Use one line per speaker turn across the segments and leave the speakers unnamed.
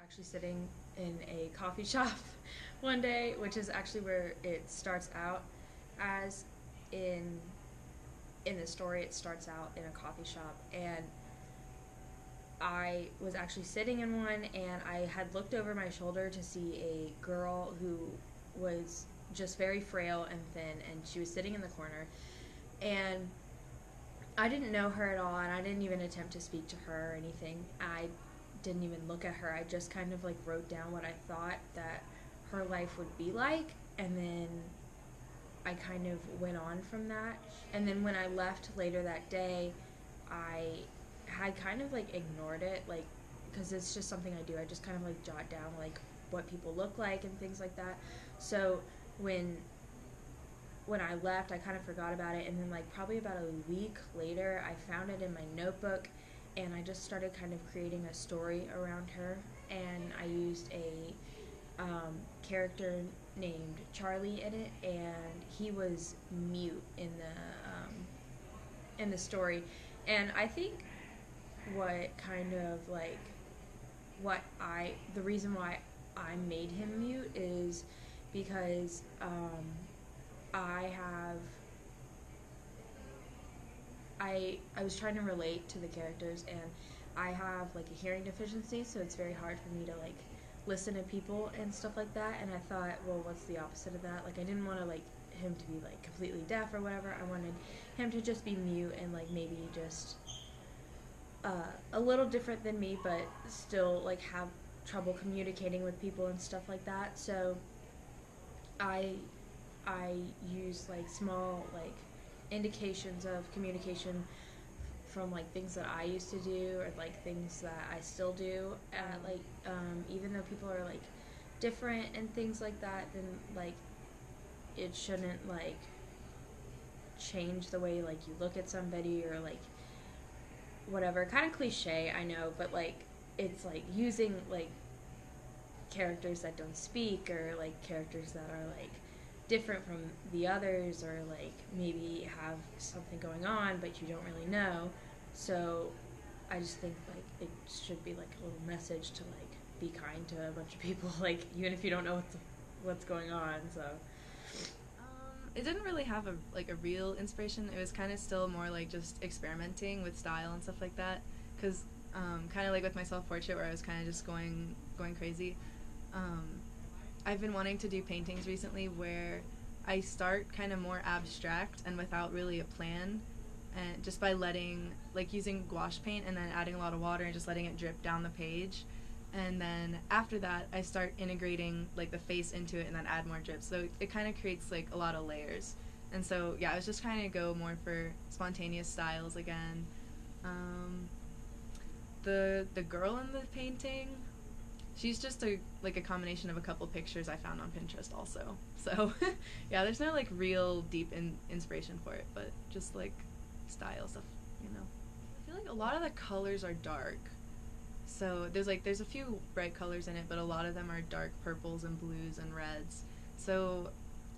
actually sitting in a coffee shop one day, which is actually where it starts out as in in the story. It starts out in a coffee shop, and I was actually sitting in one, and I had looked over my shoulder to see a girl who was just very frail and thin, and she was sitting in the corner, and I didn't know her at all, and I didn't even attempt to speak to her or anything. I didn't even look at her. I just kind of like wrote down what I thought that her life would be like, and then I kind of went on from that. And then when I left later that day, I had kind of like ignored it, like, because it's just something I do. I just kind of like jot down like what people look like and things like that. So when when I left, I kind of forgot about it, and then like probably about a week later, I found it in my notebook, and I just started kind of creating a story around her, and I used a character named Charlie in it, and he was mute in the story, and I think what kind of like what I the reason why I made him mute is because I have I was trying to relate to the characters, and I have like a hearing deficiency, so it's very hard for me to like listen to people and stuff like that. And I thought, well, what's the opposite of that? Like, I didn't want to like him to be like completely deaf or whatever. I wanted him to just be mute and like maybe just a little different than me, but still like have trouble communicating with people and stuff like that. So I I use like small like indications of communication from like things that I used to do, or like things that I still do. Like even though people are like different and things like that, then like it shouldn't like change the way like you look at somebody, or like whatever. Kind of cliche, I know, but like it's like using like characters that don't speak, or like characters that are like different from the others, or like maybe have something going on but you don't really know. So I just think like it should be like a little message to like be kind to a bunch of people, like even if you don't know what's going on. So
It didn't really have a real inspiration. It was kind of still more like just experimenting with style and stuff like that. Cause kind of like with my self portrait, where I was kind of just going crazy. Um, I've been wanting to do paintings recently where I start kind of more abstract and without really a plan, and just by letting like using gouache paint and then adding a lot of water and just letting it drip down the page, and then after that I start integrating like the face into it and then add more drips, so it kind of creates like a lot of layers. And so yeah, I was just trying to go more for spontaneous styles again. um, the girl in the painting, she's just a combination of a couple pictures I found on Pinterest also. So yeah, there's no like real deep inspiration for it, but just like style stuff, you know. I feel like a lot of the colors are dark. So there's a few bright colors in it, but a lot of them are dark purples and blues and reds. So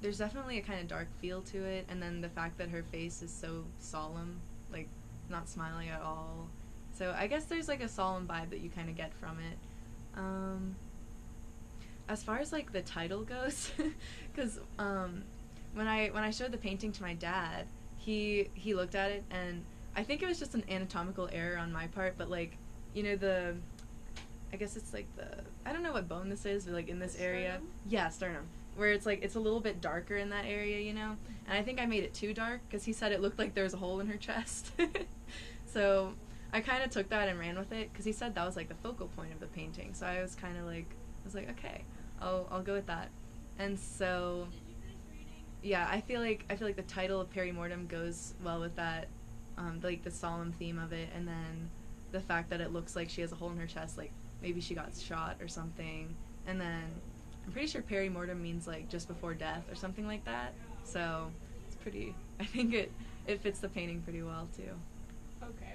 there's definitely a kind of dark feel to it, and then the fact that her face is so solemn, like not smiling at all. So I guess there's like a solemn vibe that you kind of get from it. Um, as far as like the title goes, because when I showed the painting to my dad, he looked at it, and I think it was just an anatomical error on my part, but like, you know, the I guess it's like the, I don't know what bone this is, but like in this area,
sternum?
yeah, sternum, where it's like it's a little bit darker in that area, you know, and I think I made it too dark because he said it looked like there was a hole in her chest. So I kind of took that and ran with it because he said that was like the focal point of the painting. So I was kind of like, I was like, okay, I'll go with that. And so yeah, I feel like the title of Peri Mortem goes well with that, like the solemn theme of it, and then the fact that it looks like she has a hole in her chest, like maybe she got shot or something. And then I'm pretty sure Peri Mortem means like just before death or something like that. So it's pretty. I think it fits the painting pretty well too.
okay.